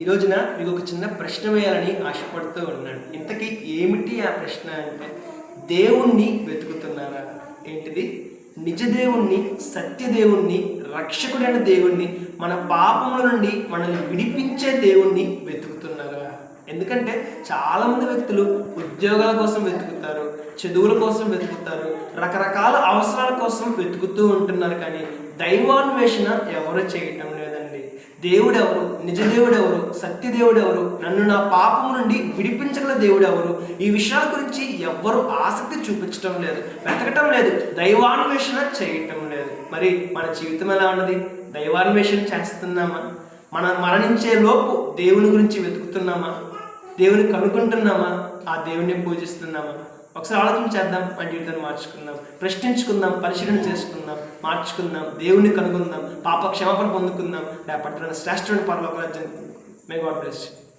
ఈ రోజున మీకు ఒక చిన్న ప్రశ్న వేయాలని ఆశపడుతూ ఉన్నాను. ఇంతకీ ఏమిటి ఆ ప్రశ్న అంటే, దేవుణ్ణి వెతుకుతున్నారా? ఏంటిది? నిజ దేవుణ్ణి, సత్య దేవుణ్ణి, రక్షకుడైన దేవుణ్ణి, మన పాపముల నుండి మనల్ని విడిపించే దేవుణ్ణి వెతుకుతున్నారా? ఎందుకంటే చాలామంది వ్యక్తులు ఉద్యోగాల కోసం వెతుకుతారు, చదువుల కోసం వెతుకుతారు, రకరకాల అవసరాల కోసం వెతుకుతూ ఉంటున్నారు. కానీ దైవాన్వేషణ ఎవరు చేయటం లేదండి. దేవుడు ఎవరు? నిజ దేవుడు ఎవరు? సత్య దేవుడు ఎవరు? నన్ను నా పాపము నుండి విడిపించగల దేవుడు ఎవరు? ఈ విషయాల గురించి ఎవ్వరు ఆసక్తి చూపించటం లేదు, వెతకటం లేదు, దైవాన్వేషణ చేయటం లేదు. మరి మన జీవితం ఎలా ఉన్నది? దైవాన్వేషణ చేస్తున్నామా? మనం మరణించే లోపు దేవుని గురించి వెతుకుతున్నామా? దేవుని కనుక్కుంటున్నామా? ఆ దేవుని పూజిస్తున్నామా? ఒకసారి ఆలోచన చేద్దాం, మన జీవితాన్ని మార్చుకుందాం, ప్రశ్నించుకుందాం, పరిశీలన చేసుకుందాం, మార్చుకుందాం, దేవుని కనుగొందాం, పాప క్షమాపణ పొందుకుందాం. రేపటి శ్రేష్ఠమైన పరలోక రాజ్యం. May God bless you.